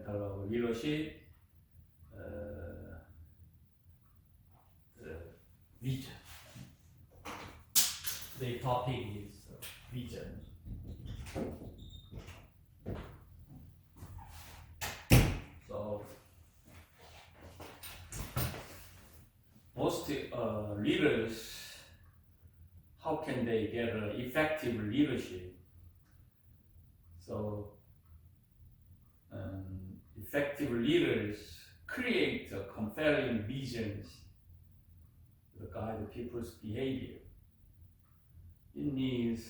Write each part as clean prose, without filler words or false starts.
fundamental of leadership, vision. The topic is vision. So most leaders, how can they get effective leadership? So effective leaders create compelling visions to guide people's behavior. It means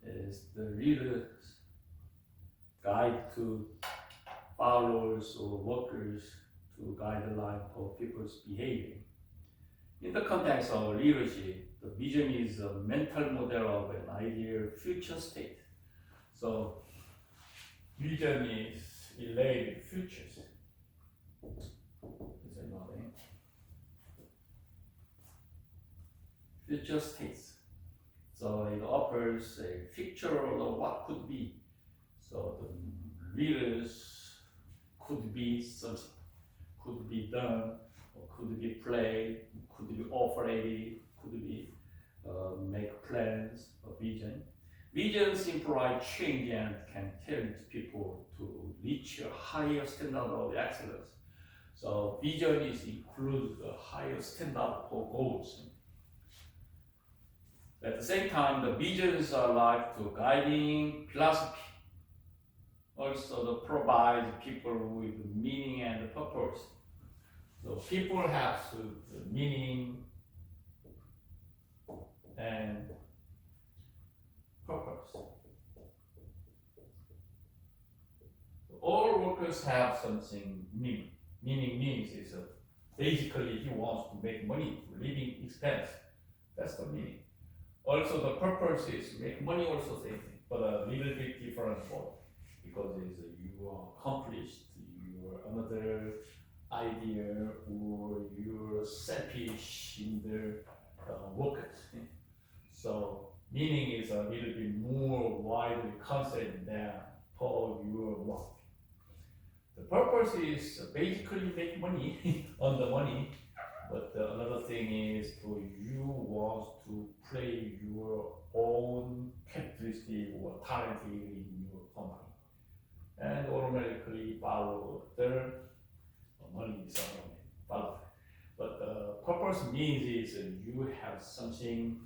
is the leaders guide to followers or workers to guideline for people's behavior. In the context of leadership, the vision is a mental model of an ideal future state. So vision is related futures. Future states. So it offers a picture of what could be. So the leaders could be something, could be done, or could be played, could be operated, could be make plans or vision. Visions imply change and can tempt people to reach a higher standard of excellence. So vision is includes a higher standard for goals. At the same time, the visions are like to guiding philosophy. Also, they provide people with meaning and purpose. So people have meaning and purpose. All workers have something meaning. Meaning means is basically he wants to make money, living expense. That's the meaning. Also, the purpose is make money also same thing, but a little bit different one, because it's you are accomplished, you are another idea, or you're selfish in the workers. So meaning is a little bit more widely concept than for your work. The purpose is basically make money on the money. But another thing is you want to play your own characteristic or talent in your company, and automatically follow the money is follow. But the purpose means is you have something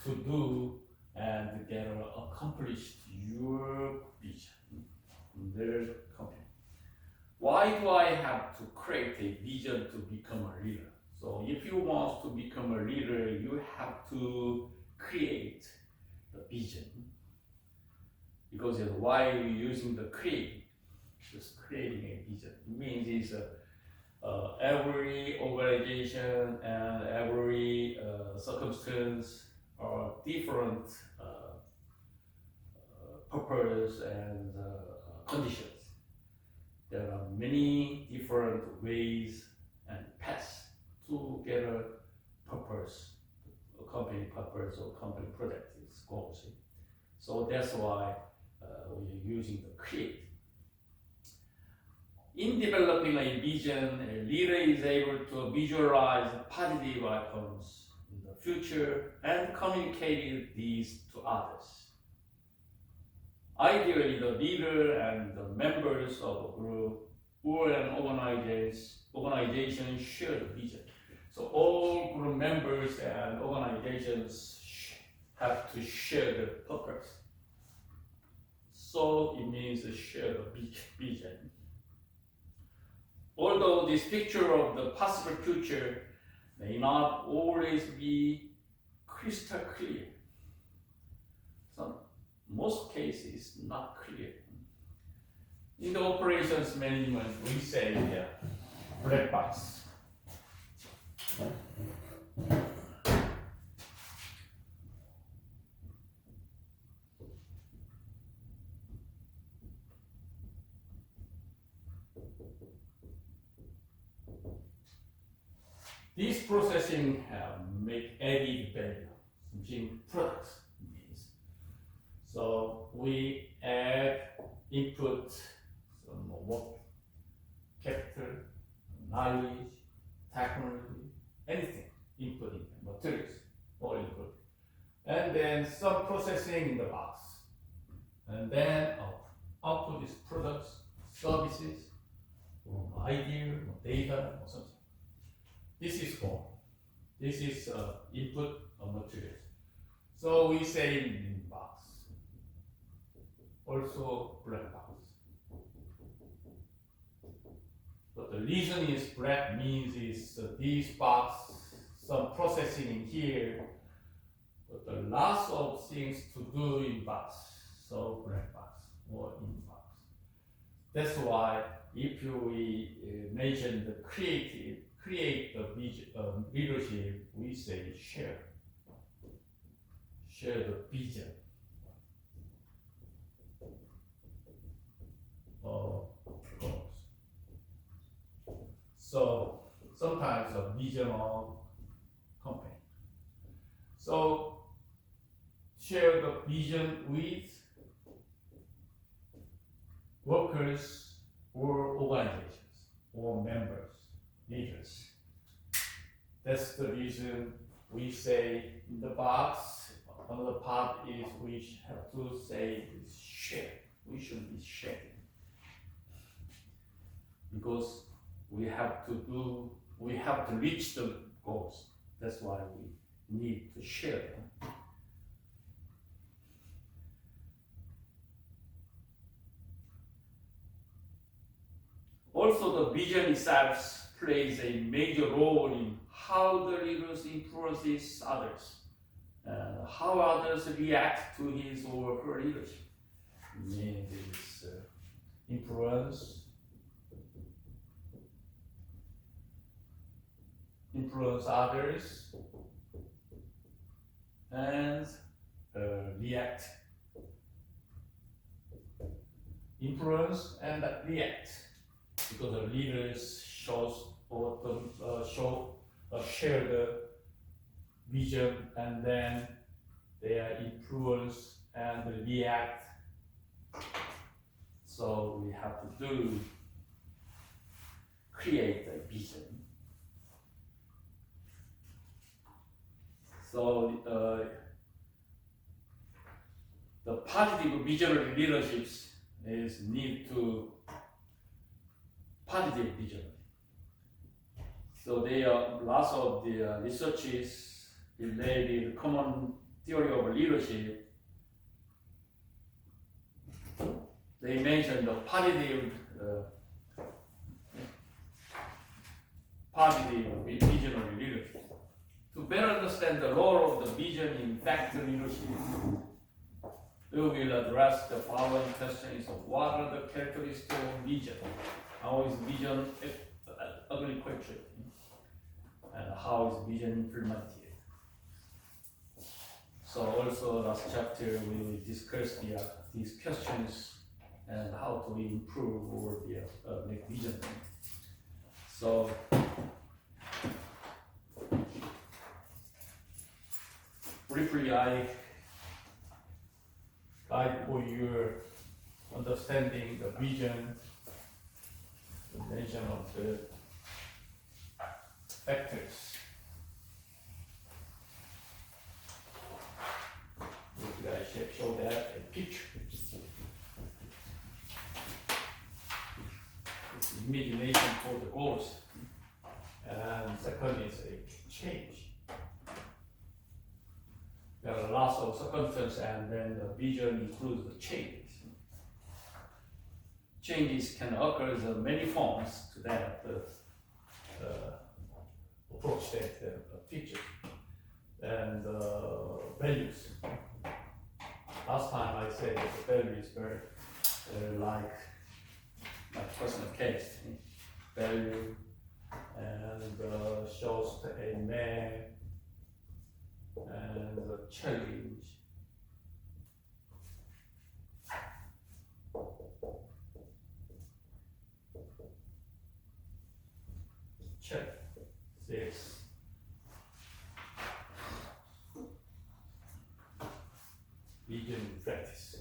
to do and get accomplished your vision in the company. Why do I have to create a vision to become a leader? So if you want to become a leader, you have to create the vision. Because why are you using the create? Just creating a vision. It means is every organization and every circumstance are different purpose and conditions. There are many different ways and paths to get a purpose, a company purpose or company product is goals. So that's why we are using the create. In developing a vision, a leader is able to visualize positive outcomes in the future and communicate these to others. Ideally, the leader and the members of a group or an organization share the vision. So all group members and organizations have to share the purpose. So it means to share the vision. Although this picture of the possible future may not always be crystal clear, most cases not clear. In the operations management, we say black box. This processing make added value, something products means. So we add input and then output is products, services, or idea, or data, or something. This is form. This is input of materials. So we say in box. Also black box. But the reason is black means is this box, some processing in here, but the lots of things to do in box. So black box or in box. That's why if we mention the create the leadership, we say share the vision of goals. So sometimes a vision of company. So share the vision with workers or organizations or members, leaders. That's the reason we say in the box. Another part is we have to say is share. We should be sharing because we have to reach the goals. That's why we need to share them. Also, the vision itself plays a major role in how the leader influences others and how others react to his or her leadership. Means it's influence others and react. Influence and react. Because the leaders share the vision and then they are influence and react. So we have to create a vision. So the positive visionary leaderships is need to positive vision. So there are lots of the researches related to common theory of leadership. They mentioned the positive visionary leadership. To better understand the role of the vision in effective leadership, we will address the following questions of what are the characteristics of vision? How is vision agriculture? And how is vision implemented? So also last chapter we will discuss these questions and how to improve or make vision. So briefly, I guide for your understanding the vision, the mention of the factors. Briefly, I should show that a picture. It's imagination for the goals, and second is a change. There are lots of circumstances, and then the vision includes the changes. Changes can occur in many forms to that approach that picture and values. Last time I said that the value is very like my personal case. Value and shows a man and the challenge. Check this. Vision practice.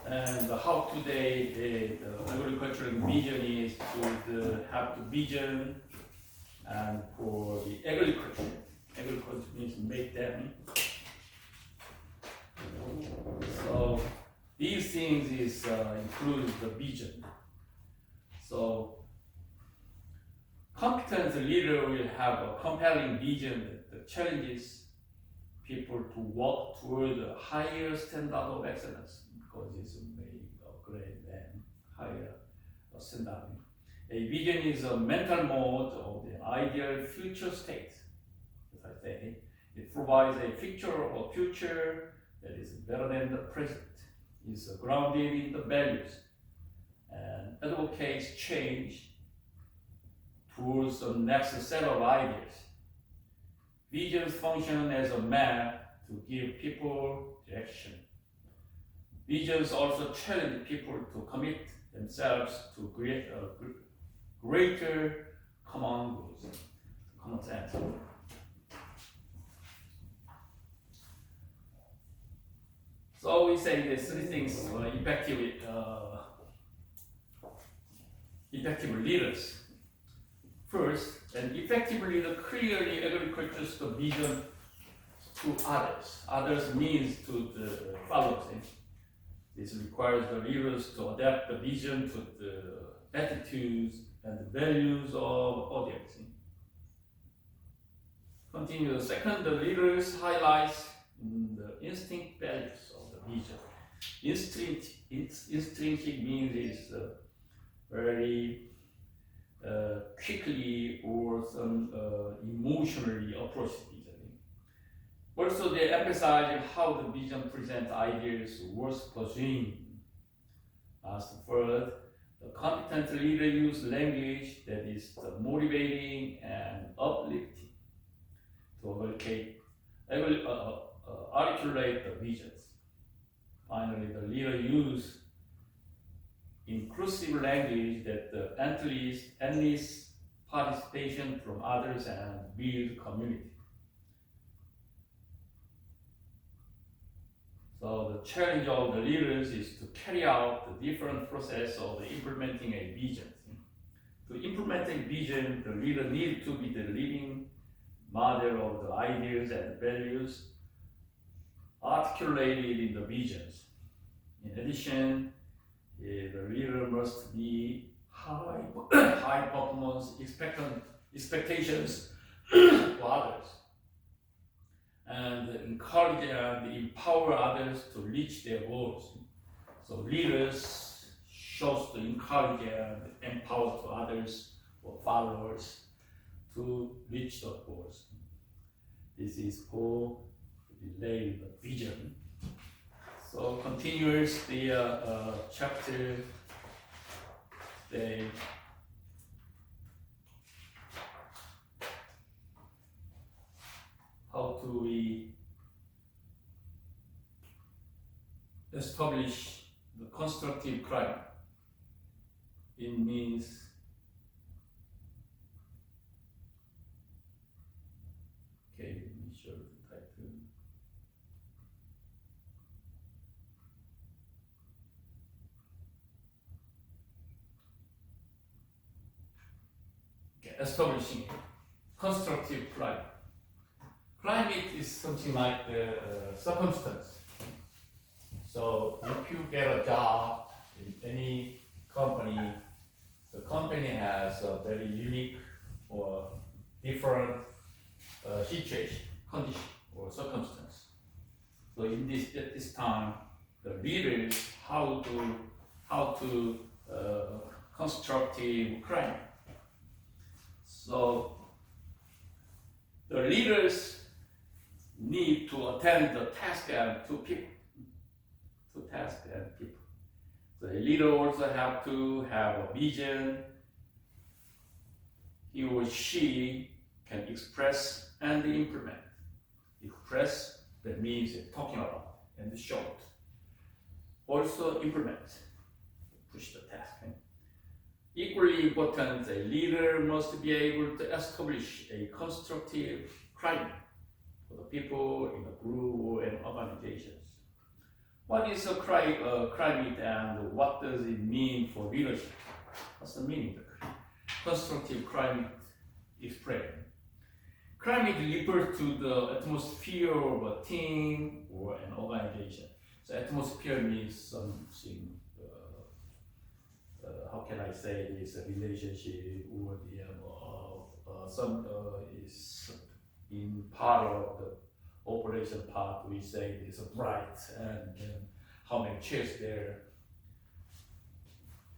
And how today the agricultural vision is to have the vision and for the agriculture. Agriculture means make them. So these things is includes the vision. So competent leader will have a compelling vision that challenges people to work toward a higher standard of excellence because it's may upgrade and higher standard. A vision is a mental mode of the ideal future state. As I say, it provides a picture of a future that is better than the present. It's grounded in the values and advocates change towards the next set of ideas. Visions function as a map to give people direction. Visions also challenge people to commit themselves to create a greater common goals, common sense. So we say the three things: effective leaders. First, an effective leader clearly agricultures the vision to others. Others means to the followers. This requires the leaders to adapt the vision to the attitudes and the values of audience. Continue. Second, the leaders highlights the instinct values of the vision. Intrinsic means is very quickly or some emotionally approach the vision. Also, they emphasize how the vision presents ideas worth pursuing. As third, the competent leader uses language that is motivating and uplifting to articulate the visions. Finally, the leader uses inclusive language that enlists participation from others and build community. So the challenge of the leaders is to carry out the different process of implementing a vision. To implement a vision, the leader needs to be the living model of the ideas and values articulated in the visions. In addition, the leader must be high performance expectations to others and encourage and empower others to reach their goals. So leaders shows to encourage and empower to others or followers to reach the goals. This is for relay the vision. So continues the chapter. How do we establish the constructive crime? It means let me show the title. Establishing constructive crime. Climate is something like the circumstance. So if you get a job in any company, the company has a very unique or different situation, condition, or circumstance. So in at this time, the leaders how to constructive crime. So the leaders need to attend the task and to people. So the leader also have to have a vision. He or she can express and implement. Express, that means talking about, and show it. Also implement, push the task. Equally important, a leader must be able to establish a constructive climate for the people in the group and organizations. What is a climate and what does it mean for leadership? What's the meaning of constructive climate expression? Climate refers to the atmosphere of a team or an organization. So atmosphere means something, how can I say this, a relationship or some is in part of the operation part, we say this bright and how many chairs there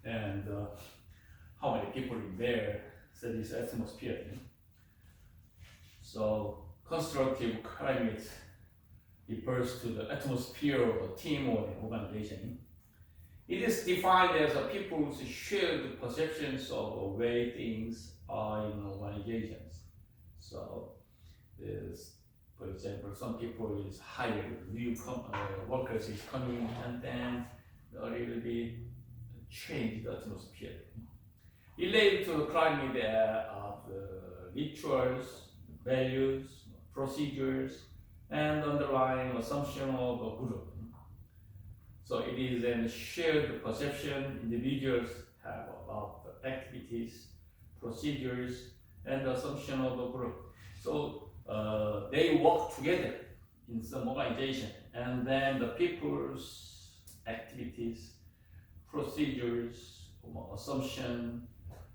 and how many people in there, so this atmosphere. So constructive climate refers to the atmosphere of a team or an organization. It is defined as a people's shared perceptions of the way things are in organizations. So there's, for example, some people is hired, new workers is coming and then a little bit change the atmosphere. Related to the climate of the rituals, values, procedures, and underlying assumption of a group. So it is a shared perception individuals have about the activities, procedures, and assumption of a group. So they work together in some organization, and then the people's activities, procedures, assumption,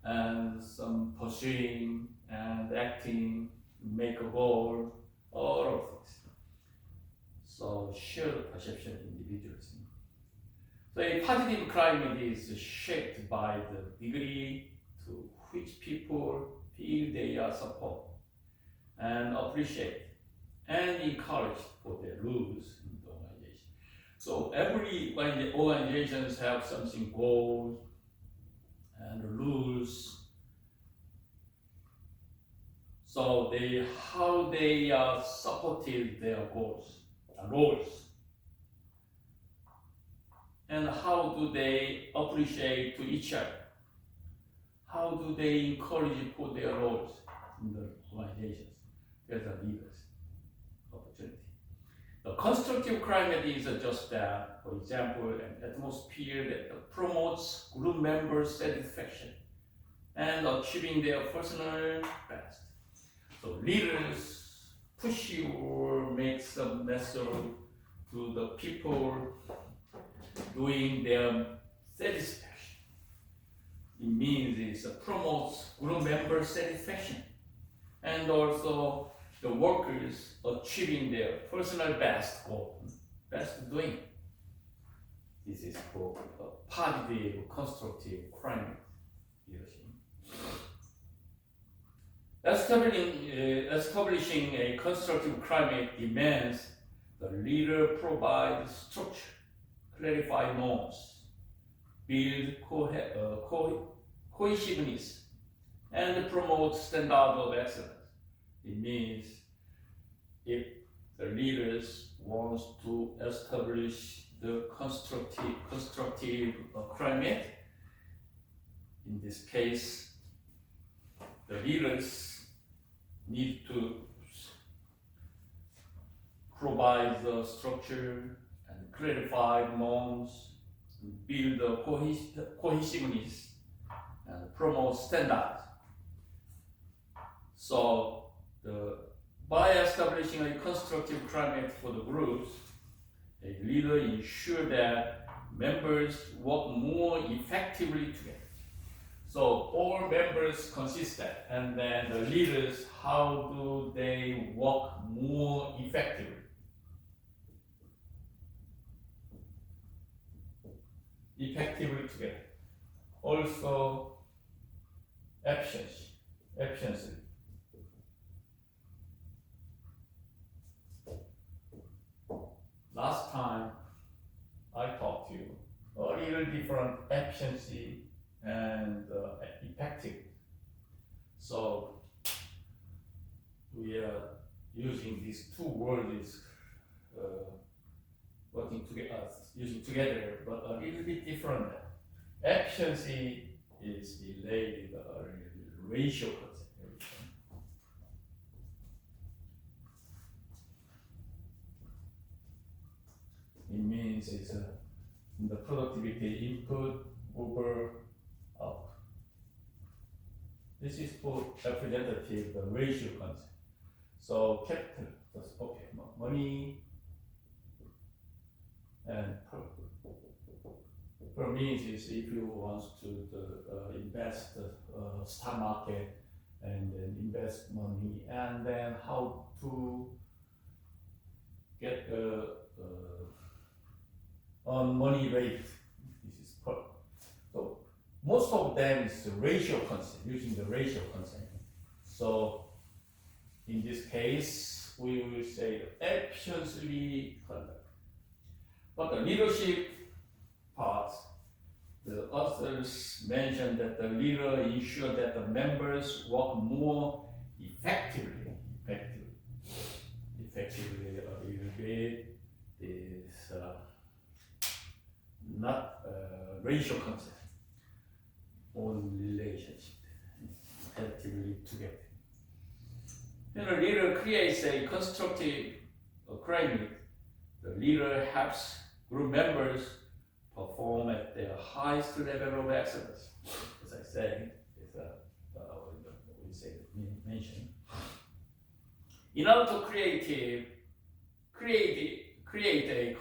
and some pursuing and acting, make a goal, all of things. So shared perception individuals. So a positive climate is shaped by the degree to which people feel they are supported and appreciated and encouraged for their rules in the organization. So every organizations have something goals and rules. So how they are supported their goals, roles, and how do they appreciate to each other? How do they encourage for their roles in the organizations? There's a leaders opportunity. The constructive climate is just that, for example, an atmosphere that promotes group members' satisfaction and achieving their personal best. So leaders push you or make some message to the people doing their satisfaction. It means it promotes group member satisfaction and also the workers achieving their personal best goal, best doing. This is called a positive, constructive climate leadership. Establishing a constructive climate demands the leader provide structure, clarify norms, build cohesiveness, and promote standard of excellence. It means if the leaders want to establish the constructive climate, in this case, the leaders need to provide the structure and clarify norms, build the cohesiveness, and promote standards. So, by establishing a constructive climate for the groups, a leader ensures that members work more effectively together. So all members consistent, and then the leaders, how do they work more effectively? Effectively together. Also, efficiency. Last time I talked to you, a little different efficiency and effective. So we are using these two words working together, using together, but a little bit different. Efficiency is related ratio consideration. it means is the productivity input over output. This is for representative the ratio concept. So capital, okay, money and per means is if you want to invest stock market and then invest money and then how to get on money rate. This is per. So most of them is the ratio concept, using the ratio concept. So in this case, we will say efficiently conduct. But the leadership part, the authors mentioned that the leader ensure that the members work more effectively a little bit is not ratio concept on relationship effectively together. When a leader creates a constructive climate, the leader helps group members perform at their highest level of excellence. As I said, it's we say mention. In order to create a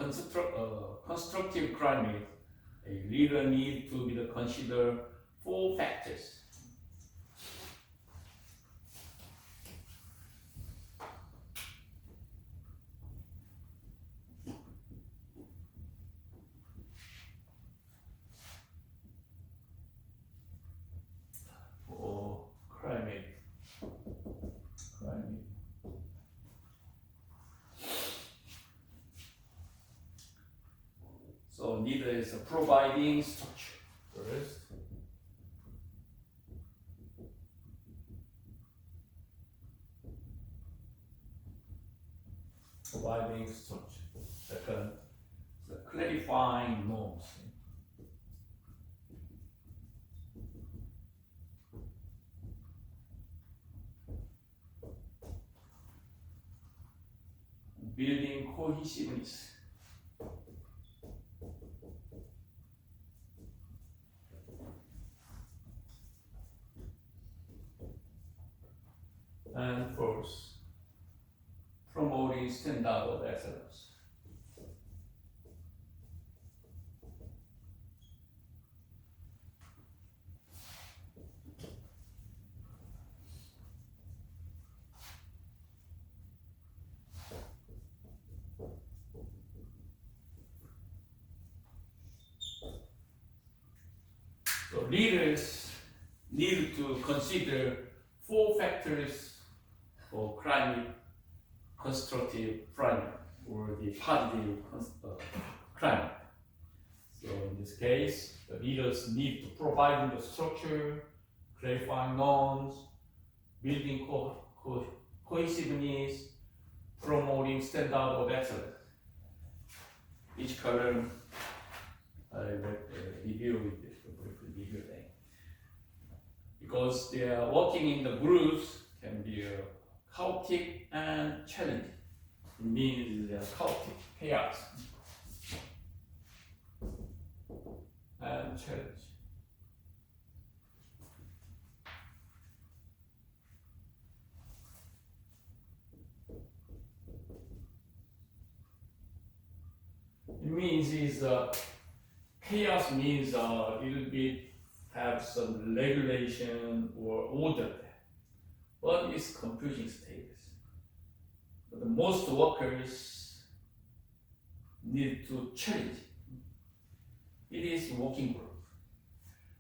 constructive climate, a leader needs to be consider 4 factors. For climate. So leader is providing structure first. Providing structure. Second, the clarifying norms. Building cohesiveness. And fourth, promoting standard of excellence. So leaders need to consider 4 factors for climate constructive climate or the positive climate. So in this case, the leaders need to provide the structure, clarifying norms, building cohesiveness, promoting standard of excellence. Each column I review with this review thing. Because they are working in the groups can be chaotic and challenging. It means they are chaotic, chaos, and challenge. It means is chaos means a little bit have some regulation or order there. But it's confusing status. But the most workers need to challenge it. It is working group.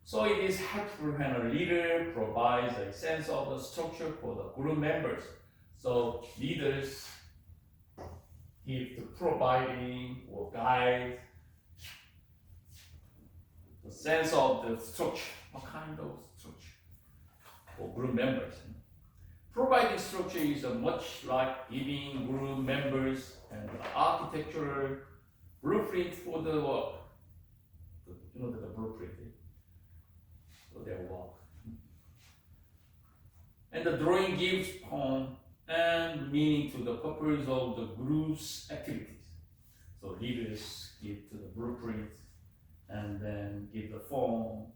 So it is helpful when a leader provides a sense of the structure for the group members. So leaders give the providing or guide the sense of the structure. What kind of structure for group members? Providing structure is much like giving group members an architectural blueprint for the work. You know the blueprint for their work. And the drawing gives form and meaning to the purpose of the group's activities. So leaders give to the blueprint and then give the form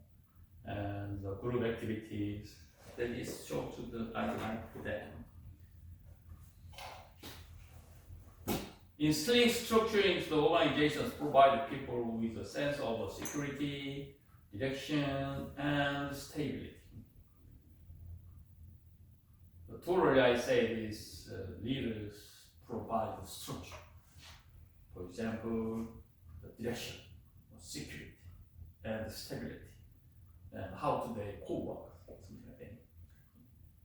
and the group activities. That is shown to the guideline for that. Instilling structure into the organizations provide people with a sense of security, direction, and stability. Totally, I say this: leaders provide the structure. For example, the direction, security, and stability, and how do they co-work, something like that.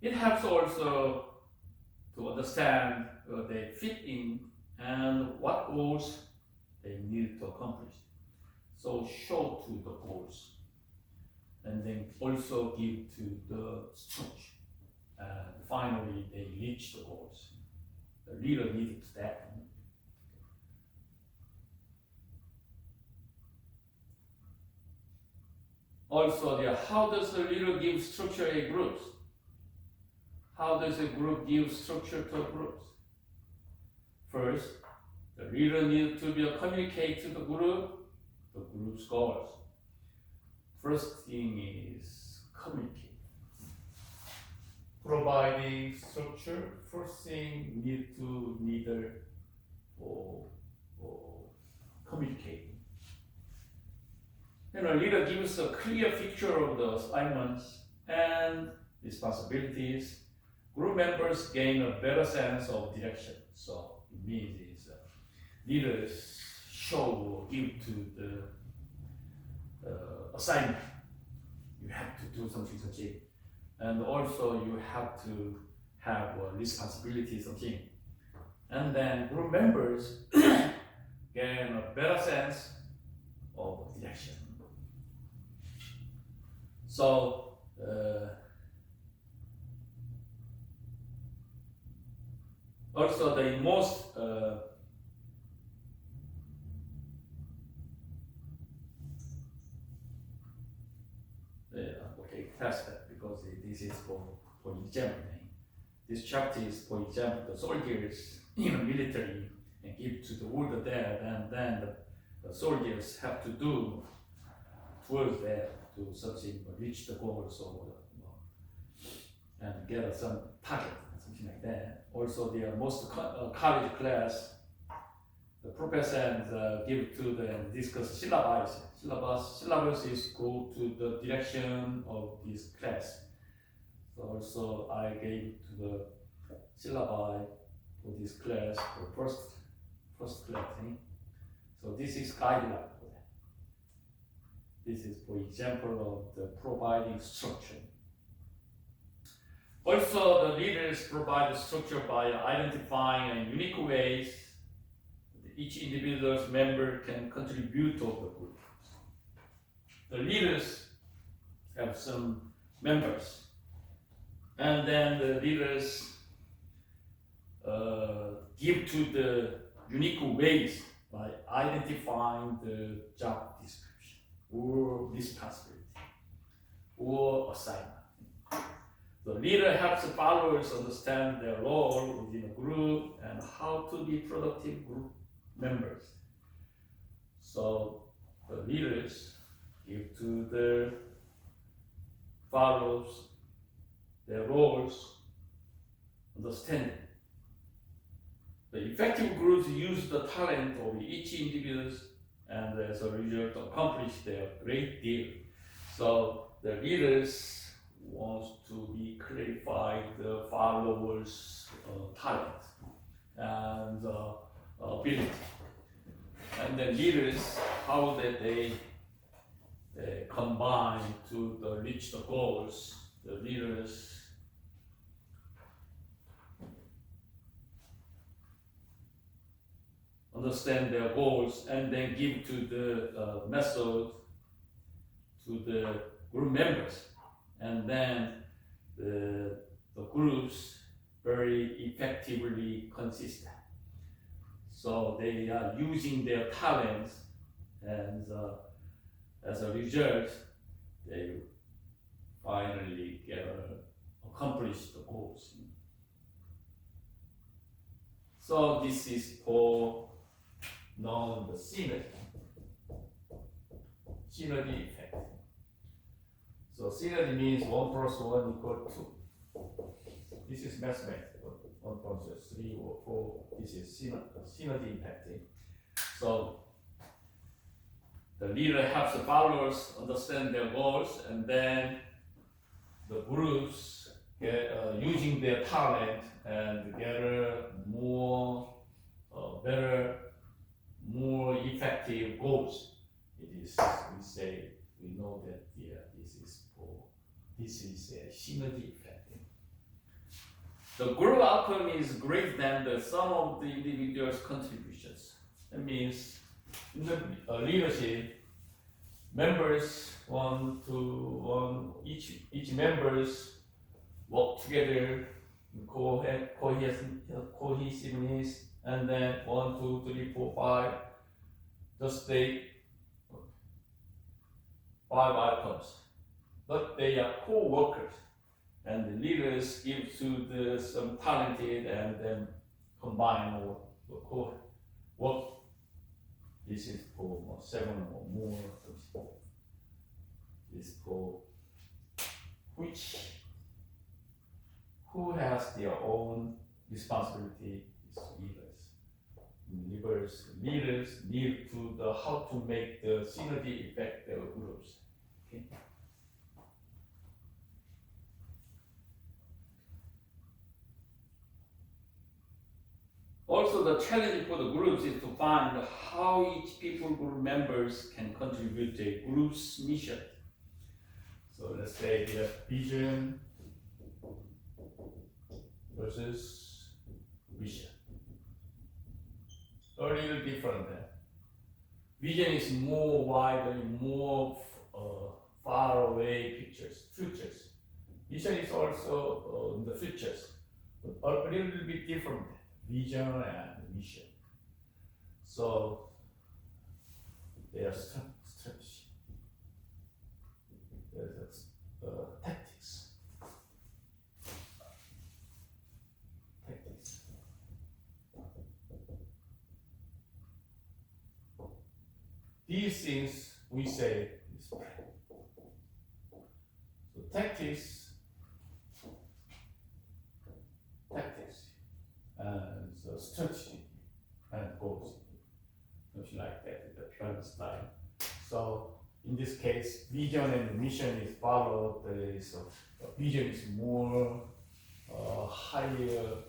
It helps also to understand where they fit in and what goals they need to accomplish. So show to the goals, and then also give to the structure. And finally, they reach the goals. The leader needs that. Also, how does the leader give structure to groups? How does a group give structure to groups? First, the leader needs to communicate to the group's goals. First thing is communicate. Providing structure, first thing need to leader or communicate. Leader gives a clear picture of the assignments and responsibilities. Group members gain a better sense of direction. So it means leaders show or give to the assignment. You have to do something. And also you have to have a responsibility, something. And then group members gain a better sense of direction. So also the most test that because this is for example. This chapter is, for example, the soldiers in the military and give to the wounded dead, and then the soldiers have to do towards that to something reach the goals or and get some target, something like that. Also, the most college class, the professor give to them discuss syllabus. Syllabus is go to the direction of this class. So also I gave to the syllabi for this class for first class. So this is guideline for that. This is for example of the providing structure. Also, the leaders provide structure by identifying unique ways each individual's member can contribute to the group. The leaders have some members, and then the leaders give to the unique ways by identifying the job description or responsibility or assignment. The leader helps the followers understand their role within a group and how to be productive group members. So the leaders give to the followers their roles, understanding. The effective groups use the talent of each individual and as a result accomplish their great deal. So the leaders want to be clarify the followers' talent and ability. And the leaders, how that they combine to reach the goals. The leaders understand their goals and then give to the method to the group members, and then the groups very effectively consistent. So they are using their talents, and as a result, they finally accomplish the goals. So this is for known the synergy. Synergy effect. So synergy means 1 plus 1 equal 2. This is mathematical. 1 plus 3 or 4. This is synergy impacting. So the leader helps the followers understand their goals, and then the groups get, using their talent and gather more better, more effective goals. It is, we say, we know that this is a synergy effect. The group outcome is greater than the sum of the individual's contributions. That means in the leadership, members each members work together in cohesiveness, and then 1, 2, 3, 4, 5, just take 5 outcomes. But they are co-workers, and the leaders give to some talented and then combine or co-work. This is for 7 or more. This is for who has their own responsibility is leaders. Leaders need to how to make the synergy effect their groups. Okay. Also, the challenge for the groups is to find how each people group members can contribute to a group's mission. So let's say the vision versus mission. A little different there. Vision is more wide and more far away futures. Mission is also in the futures, but a little bit different. Vision and mission. So there's strategy. There's tactics. These things we say is plan. So tactics, and so strategy and goals, something like that, the plan style. So in this case, vision and mission is followed. Vision is more higher.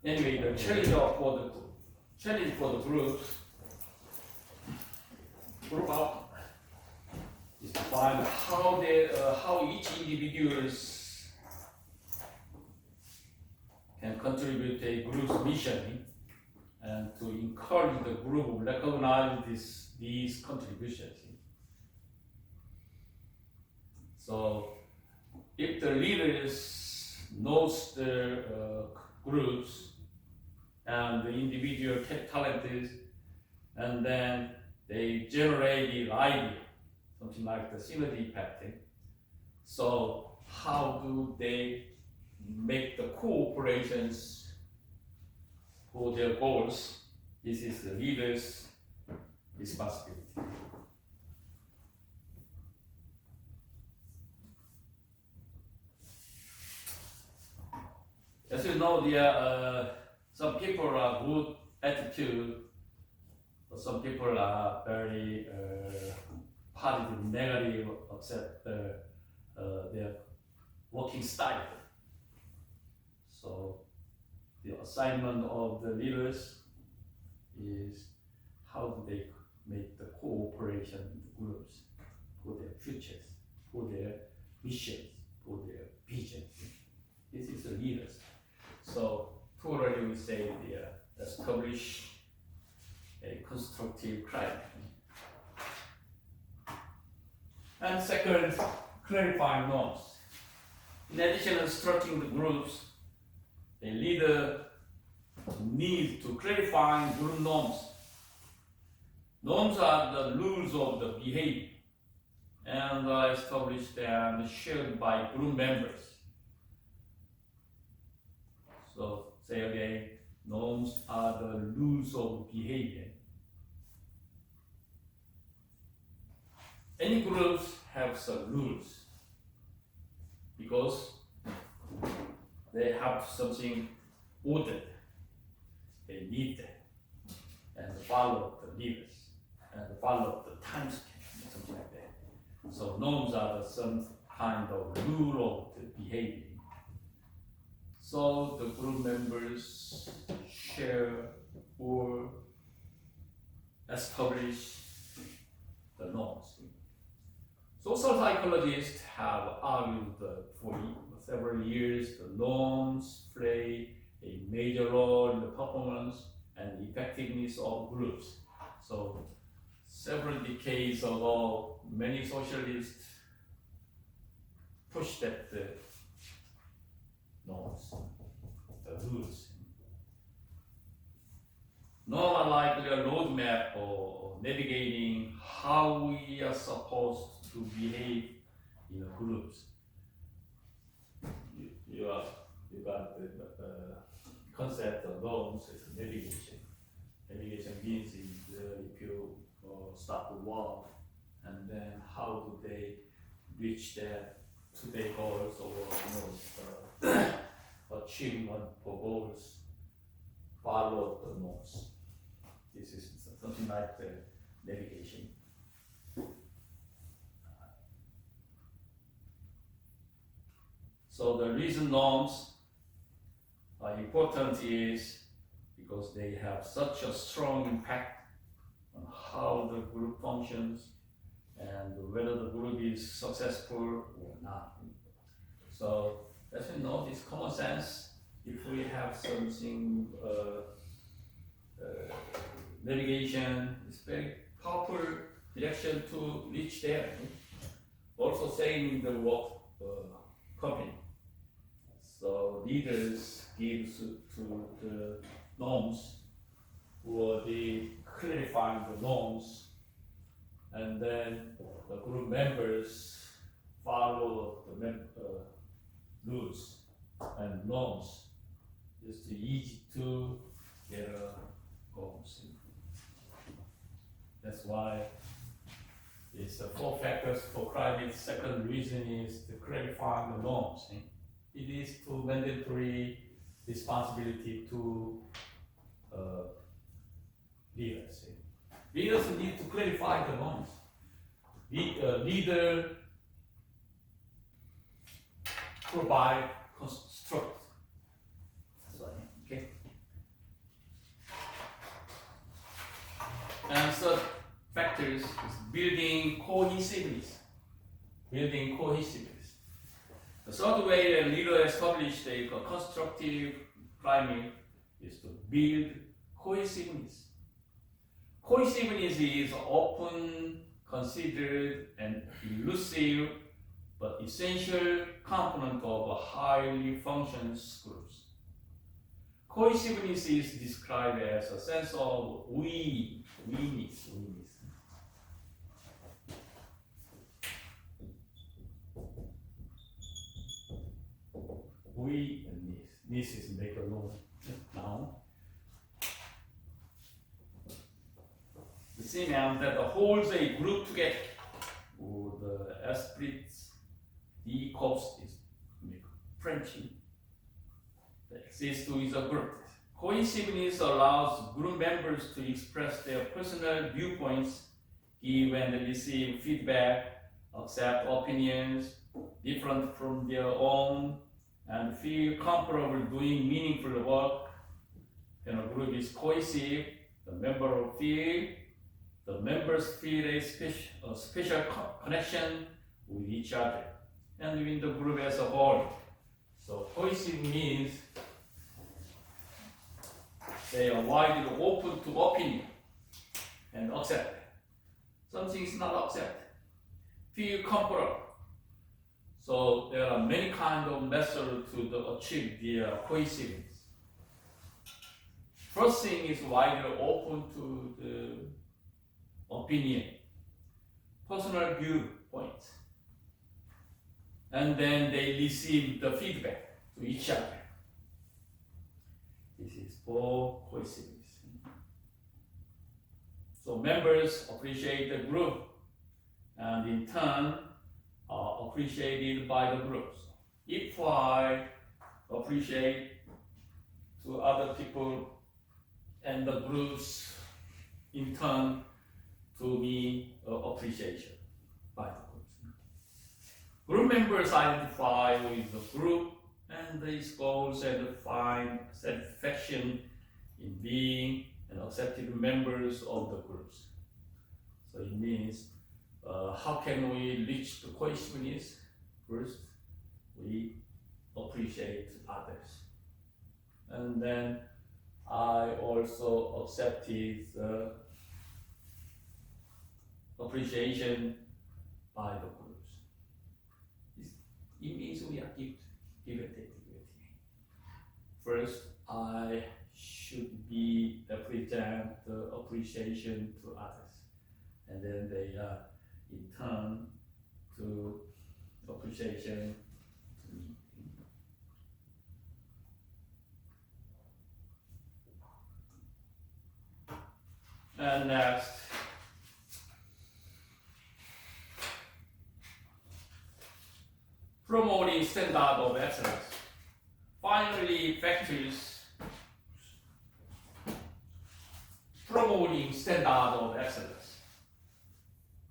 Anyway, the challenge for the groups, group outcome, is to find how each individuals can contribute to a group's mission, and to encourage the group to recognize these contributions. So, if the leaders knows the groups and the individual talented, and then they generate the idea, something like the synergy pattern. So how do they make the cooperations for their goals? This is the leader's responsibility. As you know, some people are good attitude, but some people are very positive, negative, except their working style. So the assignment of the leaders is how do they make the cooperation groups for their futures, for their missions, for their visions. This is the leaders. So totally we say they establish a constructive climate. And second, clarifying norms. In addition to structuring the groups, a leader needs to clarify group norms. Norms are the rules of the behavior and are established and shared by group members. So say again, norms are the rules of behavior. Any groups have some rules because they have something ordered. They need them and follow the leaders and follow the time schedule, something like that. So norms are some kind of rule of the behavior. So the group members share or establish the norms. Social psychologists have argued for several years the norms play a major role in the performance and effectiveness of groups. So several decades ago, many socialists pushed at the norms, the rules. Norms are like a roadmap or navigating how we are supposed to behave in the groups. You got the concept of norms as navigation. Navigation means if you start to walk, and then how do they reach their today goals or achievement for goals? Follow the norms. This is something like the navigation. So the reason norms are important is because they have such a strong impact on how the group functions and whether the group is successful or not. So as you know, it's common sense. If we have something navigation, it's very powerful direction to reach there. Also same in the work company. So leaders give to the norms, or they clarify the norms, and then the group members follow the rules and norms. It's easy to get goals. That's why it's the 4 factors for climate. Second reason is to clarify the norms. It is to mandatory responsibility to leaders. Leaders need to clarify the norms. Leader provide construct. Okay. And third factors is building cohesiveness. Building cohesiveness. The third way a leader establishes a constructive climate is to build cohesiveness. Cohesiveness is often considered an elusive but essential component of highly functioning groups. Cohesiveness is described as a sense of we-ness. We and this is make a noun. The same noun that holds a group together, or the esprit de corps is Frenchy. The exists is a group. Cohesiveness allows group members to express their personal viewpoints, give and receive feedback, accept opinions different from their own, and feel comfortable doing meaningful work. When a group is cohesive, the members feel a special connection with each other and with the group as a whole. So cohesive means they are widely open to opinion and accept. Something is not accepted. Feel comfortable. So there are many kinds of methods to achieve the cohesiveness. First thing is widely open to opinion, personal viewpoint, and then they receive the feedback to each other. This is for cohesiveness. So members appreciate the group, and in turn are appreciated by the groups. If I appreciate to other people and the groups in turn to me appreciation by the groups. Group members identify with the group and these goals and find satisfaction in being and accepted members of the groups. So it means how can we reach the cohesiveness? First, we appreciate others. And then I also accepted the appreciation by the groups. It means we are give and take. First, I should be represent the appreciation to others, and then they are in turn to appreciation to me. And next, promoting standard of excellence. Finally, factors promoting standard of excellence.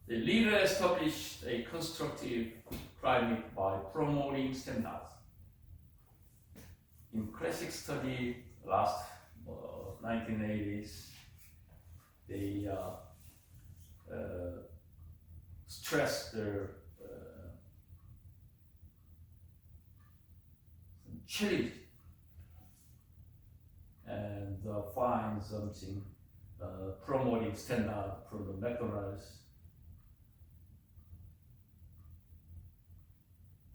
The leader established a constructive climate by promoting standards. In classic study, last 1980s, they stressed their challenge and find something promoting standard from the McDonald's.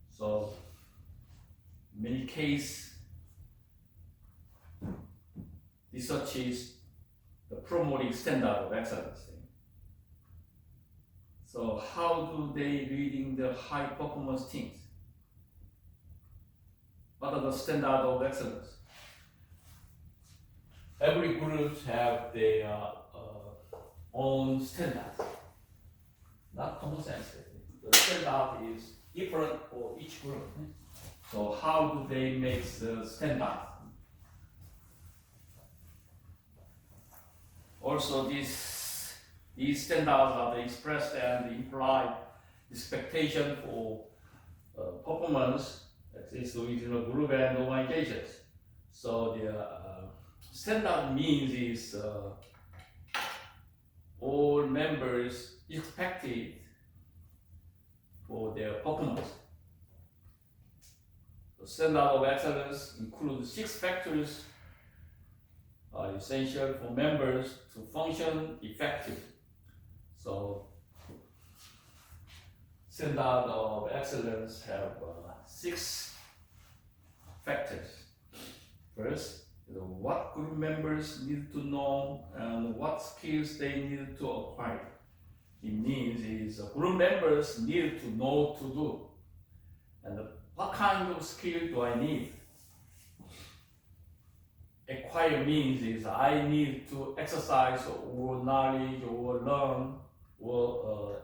So many cases research is the promoting standard of excellence. So how do they reading the high performance teams? What are the standard of excellence? Every group have their own standards, not common sense. The standard is different for each group. So how do they make the standard? Also, these standards are the expressed and implied expectation for performance exists within a group and organizations. So the standard means is all members expected for their performance. The standard of excellence includes 6 factors are essential for members to function effectively. So standard of excellence have 6 factors. First, what group members need to know and what skills they need to acquire. It means is group members need to know to do. And what kind of skill do I need? Acquire means is I need to exercise or knowledge or learn or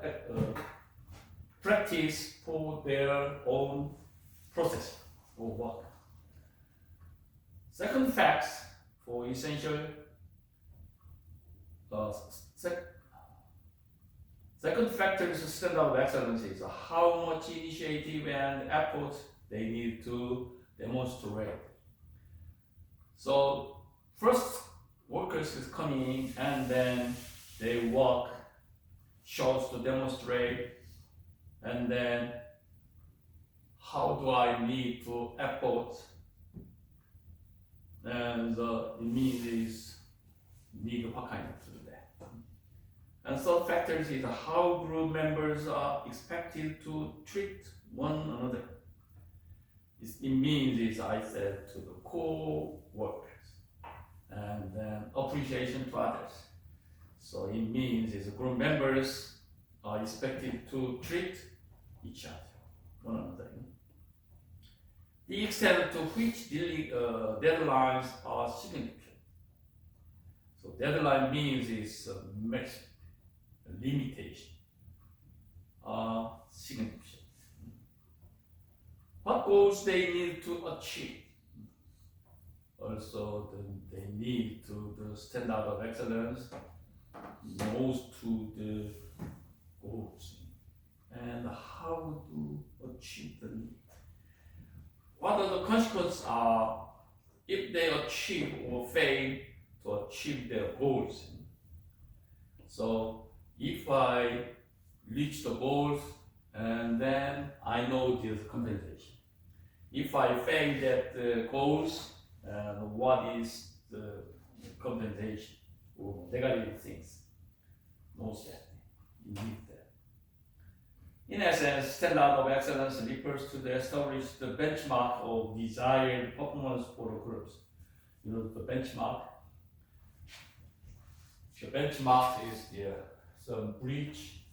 practice for their own process or work. Second facts for essential second factor is standard of excellence is how much initiative and effort they need to demonstrate. So first workers is coming and then they work, shows to demonstrate, and then how do I need to effort, and it means is need what kind to do that. And third factors is how group members are expected to treat one another. It means is I said to the co-workers, and then appreciation to others. So it means is group members are expected to treat each other, one another. The extent to which deadlines are significant. So deadline means is maximum, limitation, are significant. What goals they need to achieve? Also, they need to the standard of excellence knows to the goals and how to achieve the need. What are the consequences are if they achieve or fail to achieve their goals? So if I reach the goals and then I know this compensation. If I fail that goals, what is the compensation or negative things? Most you need that. In essence, standard of excellence refers to the established benchmark of desired performance for the groups. You know the benchmark. The benchmark is some bridge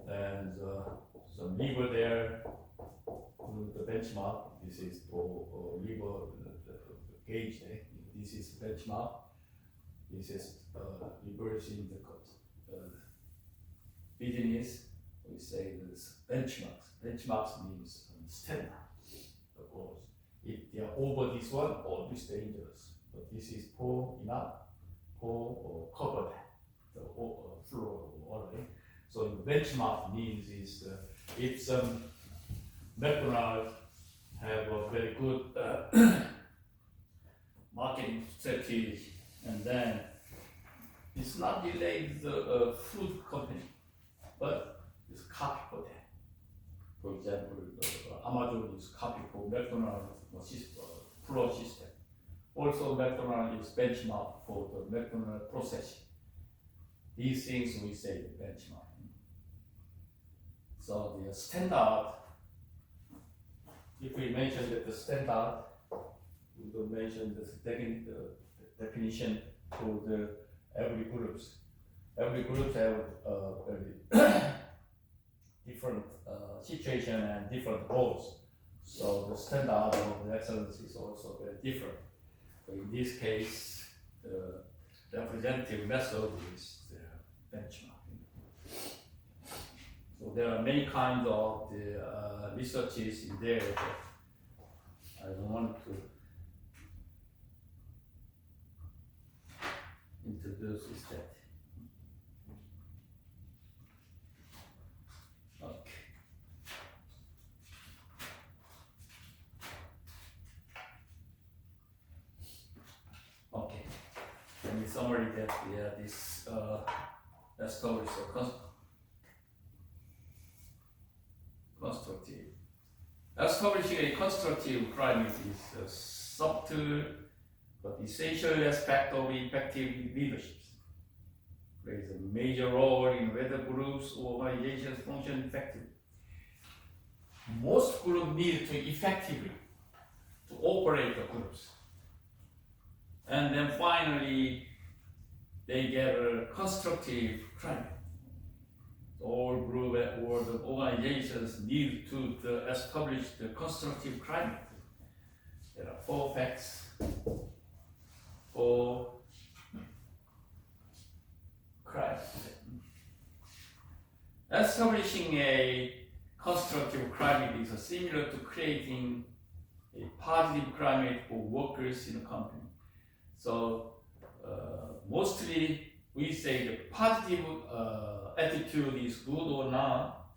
and some lever there. The benchmark. This is for lever gauge. This is benchmark. This is reversing the business. We say this benchmarks. Benchmarks means standard. Of course, if they are over this one, always dangerous. But this is poor enough, poor or covered the floor already. So the benchmark means is if some McDonald's have a very good marketing strategy, and then it's not related to the food company, but it's copy for them. For example, Amazon is copy for McDonald's floor system. Also, McDonald's is benchmark for the McDonald's processing. These things we say the benchmark. So the standard, if we mention that the standard, we will mention the definition for the every groups. Every group have very different situation and different goals. So the standard of the excellence is also very different. So in this case, the representative method is the benchmark. So there are many kinds of the researches in there, but I don't want to introduce that. Okay. Okay. Let me summary that this established constructive. Establishing a constructive climate is a subtle but essential aspect of effective leadership. Plays a major role in whether groups or organizations function effectively. Most groups need to effectively to operate the groups. And then finally, they get a constructive climate. All groups or the organizations need to establish the constructive climate. There are 4 facts for climate. Establishing a constructive climate is similar to creating a positive climate for workers in a company. So mostly we say the positive attitude is good or not.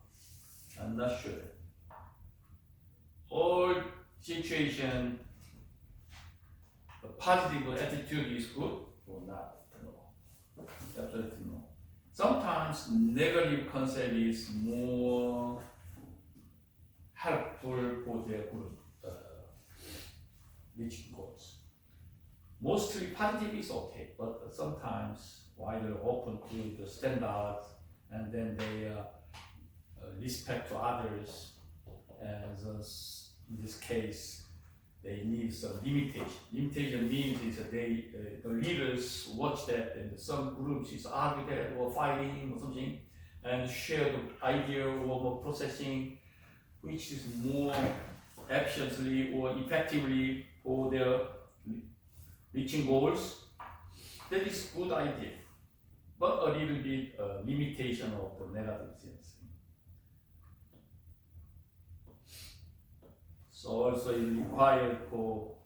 I'm not sure. All situation, the positive attitude is good or not. No, absolutely no. Sometimes negative concept is more helpful for their group reaching goals. Mostly positive is okay, but sometimes while they're open to the standards and then they respect to others, as in this case, they need some limitation. Limitation means is that the leaders watch that and some groups is arguing or fighting or something and share the idea or processing which is more efficiently or effectively for their reaching goals. That is good idea, but a little bit limitation of the negative sense. So also it required for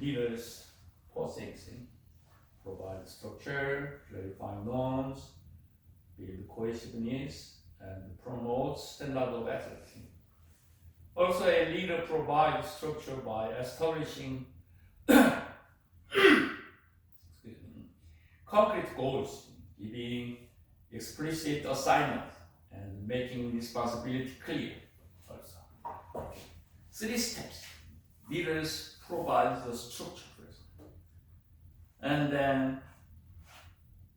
leaders processing, provide structure, clarify norms, build cohesiveness, and promote standard of excellence. Also, a leader provides structure by establishing concrete goals, giving explicit assignments, and making responsibility clear. Also, 3 steps. Leaders provide the structure first, and then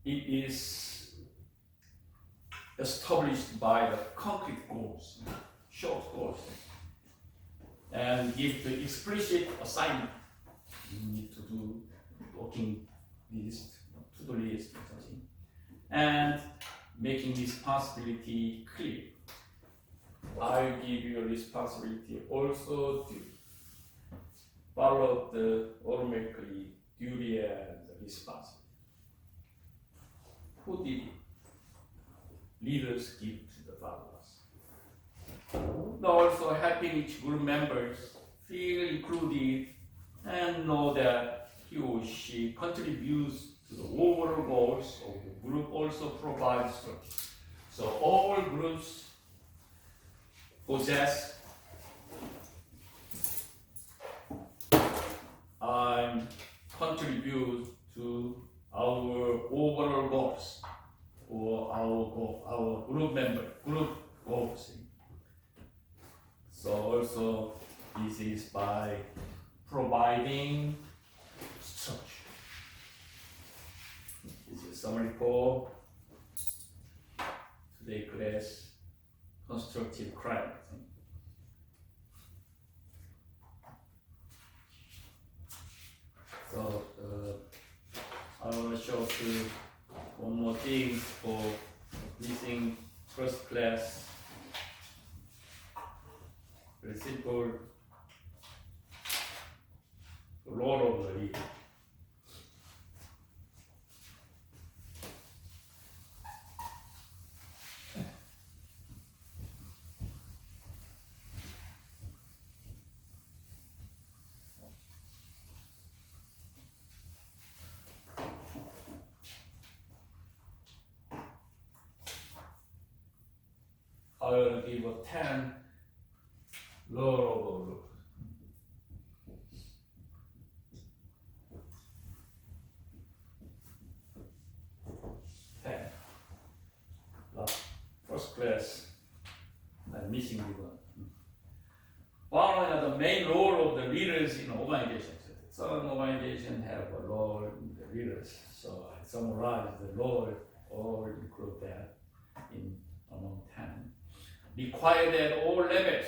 it is established by the concrete goals, short goals, and give the explicit assignment. You need to do working list, to-do list, or something, and making responsibility clear. I give you a responsibility also to follow the automatically duty and responsibility. Who did it? Leaders give to the followers. Now also helping each group members feel included and know that he or she contributes to the overall goals of the group, also provides structure. So all groups possess contribute to our overall goals or our group goals. So also this is by providing structure. This is summary for today's class, constructive crime. So I want to show you one more thing for using first class. Very simple. The role of the leader. I will give a 10 lower overload. 10. First class, I'm missing the one. Following are the main role of the leaders in organizations. Some organizations have a role in the leaders, so I summarize the role, or include that in among 10. Required at all levels.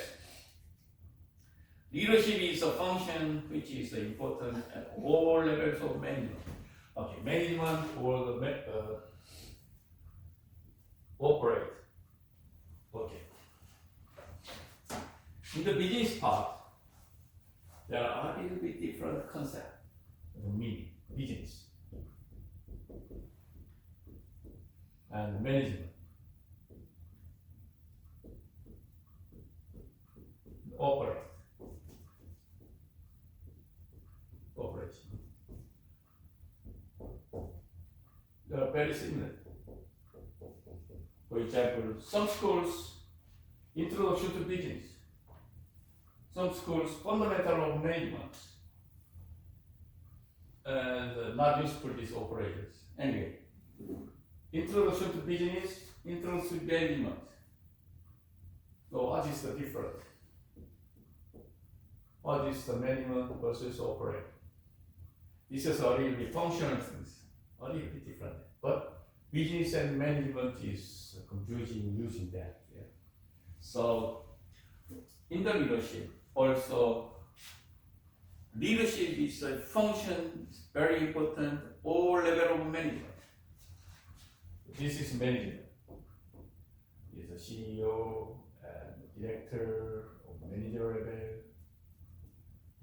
Leadership is a function which is important at all levels of management. Okay, management or the operate. Okay. In the business part, there are a little bit different concepts of meaning, business and management. Operation. They are very similar. For example, some schools, introduction to business. Some schools, fundamental of management. And not useful these operators. Anyway, introduction to business, introduction to management. So what is the difference? What is the management versus operate? This is a little bit functional things, a little bit different. But business and management is confusing using that. Yeah. So in the leadership, also leadership is a function, it's very important, all level of management. This is management. Is a CEO and director or manager level,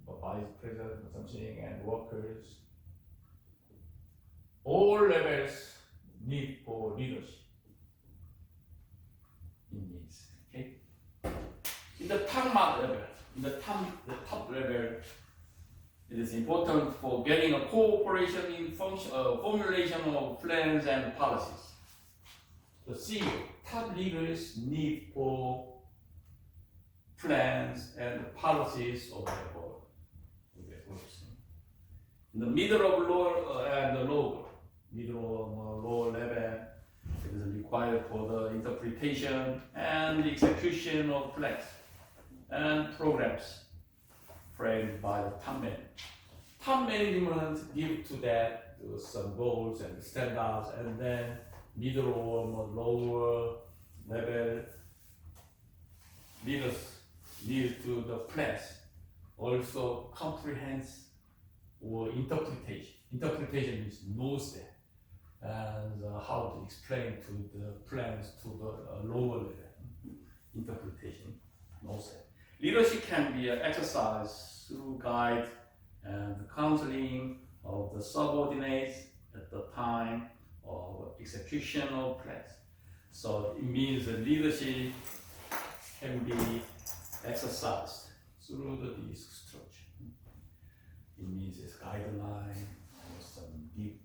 or vice president or something, and workers. All levels need for leadership. It means, okay. In the top level, the top level, it is important for getting a cooperation in formulation of plans and policies. The CEO, top leaders need for plans and policies of their board. In the middle of lower and the lower, lower level, it is required for the interpretation and the execution of plans and programs framed by the top management. Top management give to that some goals and standards, and then middle or lower level leaders lead to the plans, also comprehensive or interpretation. Interpretation means knows that and how to explain to the plans to the lower level. Interpretation knows that. Leadership can be exercised through guide and counseling of the subordinates at the time of execution of plans. So it means that leadership can be exercised through the DISC structure. It means it's guideline, or some deep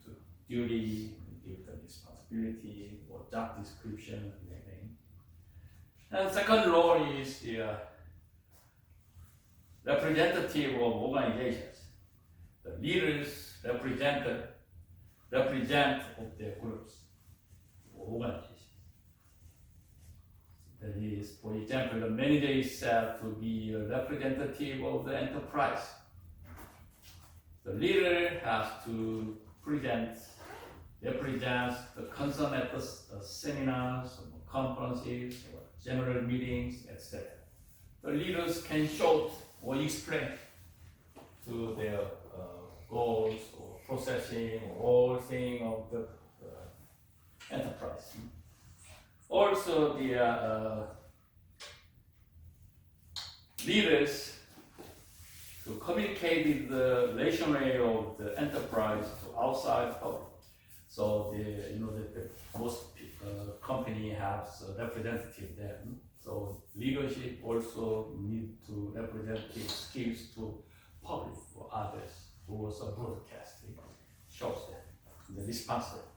duty, give the responsibility, or job description, anything. And second role is the representative of organizations. The leaders represent of their groups or organizations. That is, for example, the manager is said to be a representative of the enterprise. The leader has to represent the concern at the seminars, or conferences, or general meetings, etc. The leaders can show or explain to their goals or processing or all thing of the enterprise. Also, the leaders to communicate with the relationship of the enterprise to outside public. So that most company has a representative there. So leadership also need to represent its skills to public or others who also broadcasting shows that the response there.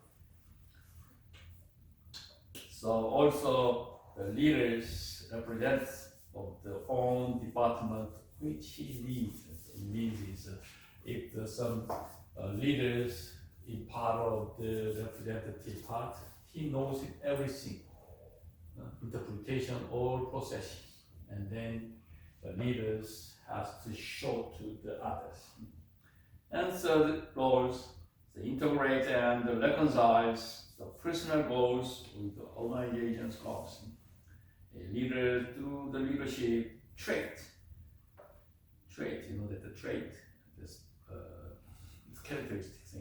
So also the leaders represent of the own department which he leads. It means if some leaders in part of the representative part, he knows it everything. Interpretation or processing, and then the leaders has to show to the others. And third roles, they integrate and reconciles the personal goals with the organization's goals. A leader through the leadership trait, that the trait, this characteristics.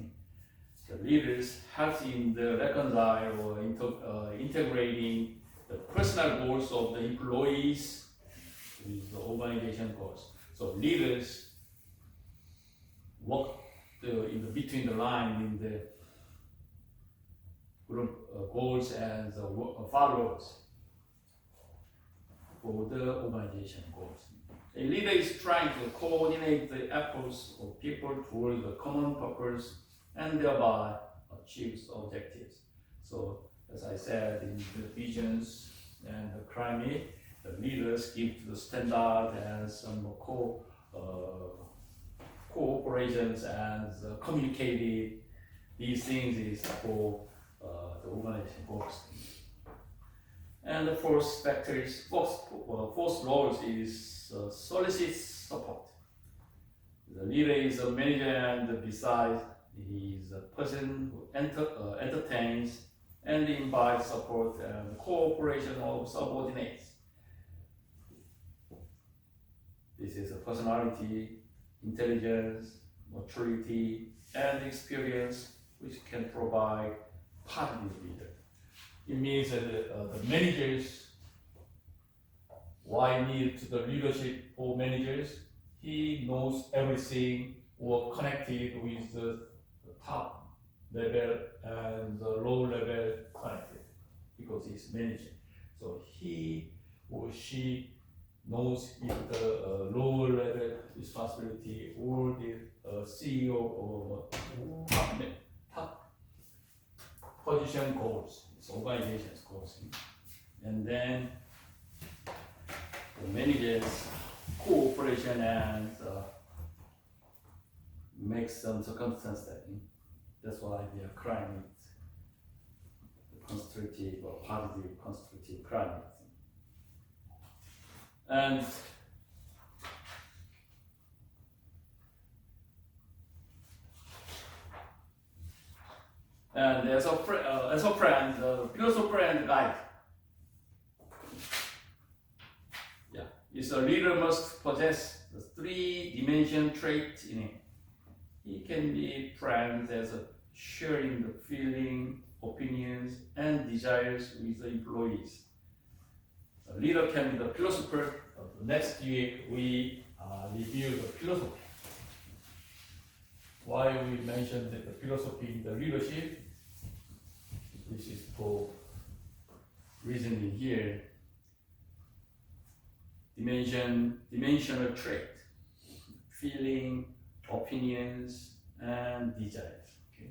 The leaders help in the reconcile or integrating the personal goals of the employees with the organization goals. So leaders work in the between the line in the group goals and the followers for the organization goals. A leader is trying to coordinate the efforts of people towards the common purpose and thereby achieves objectives. So, as I said, in the visions and the climate, the leaders give the standard and some cooperations and communicated these things is for the organization goals. And the fourth factor is fourth role is solicit support. The leader is a manager, and besides, he is a person who entertains and invites support and cooperation of subordinates. This is a personality intelligence, maturity, and experience which can provide positive leader. It means that the managers, why need to the leadership for managers? He knows everything or connected with the top level and the low level connected because he's managing. So he or she knows if the lower level responsibility or the CEO or top position goals, it's organization's goals. And then the managers cooperation and make some circumstance that that's why they are climate constructive or positive constructive climate. And as a friend, philosopher and guide. Yeah, is a leader must possess the three-dimension trait in him. He can be friends as a sharing the feeling, opinions, and desires with the employees. A leader can be the philosopher. Next week we review the philosophy. Why we mentioned the philosophy in the leadership? This is for reasoning here. Dimensional trait, feeling, opinions, and desires. Okay.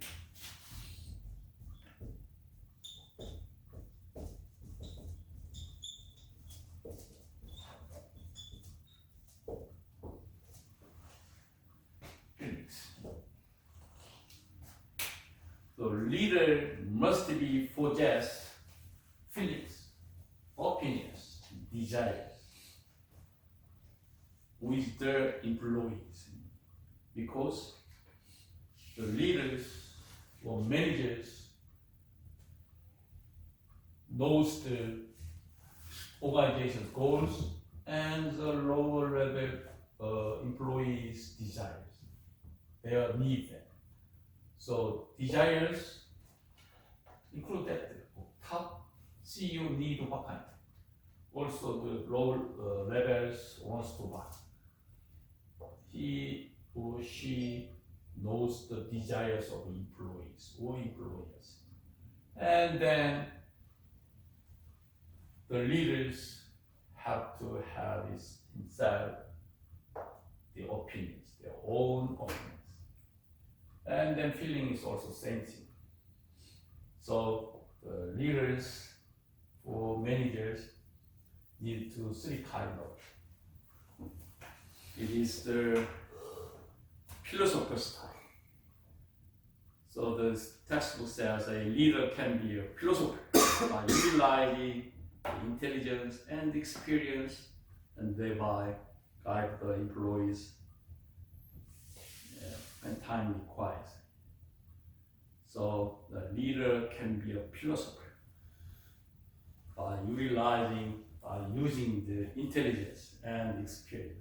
So leader must be possess feelings, opinions, desires with their employees, because The leaders or managers knows the organization's goals and the lower level employees' desires. Their needs. So desires include that top CEO need what kind. Also the lower levels wants to buy. He or she knows the desires of employees or employers. And then the leaders have to have inside the opinions, their own opinions. And then feeling is also same thing. So the leaders or managers need to three kind of. it is the philosopher style. So the textbook says a leader can be a philosopher by utilizing intelligence and experience, and thereby guide the employees when time requires. So the leader can be a philosopher by using the intelligence and experience.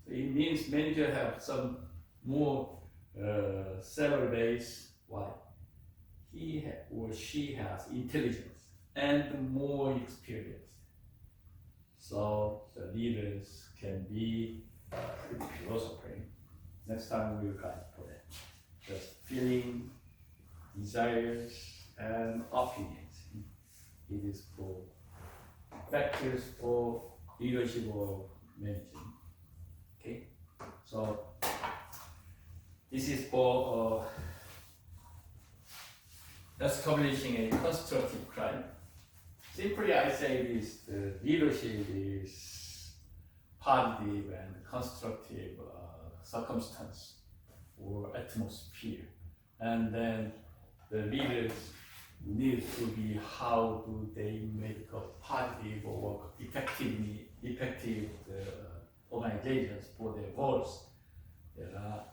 So it means manager have some more several ways why he or she has intelligence and more experience. So the leaders can be philosopher. Next time we will guide for that. Just feeling, desires, and opinions. It is for factors for leadership or management. Okay, so this is for establishing a constructive climate. Simply, I say this: the leadership is positive and constructive circumstance or atmosphere, and then the leaders need to be how do they make a positive or effective organizations for their goals. There are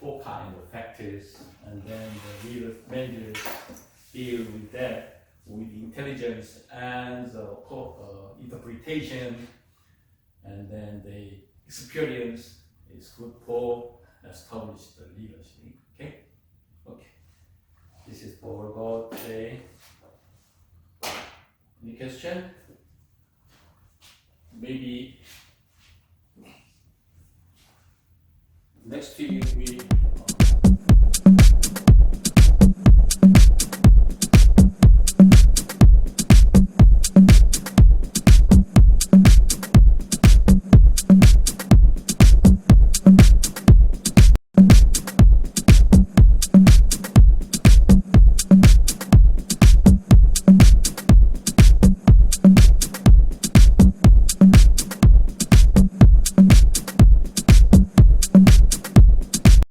four kinds of factors, and then the leaders, managers deal with that with intelligence and interpretation, and then they experience is good for establish the leadership. Okay? Okay. This is for about today. Any question? Maybe next week we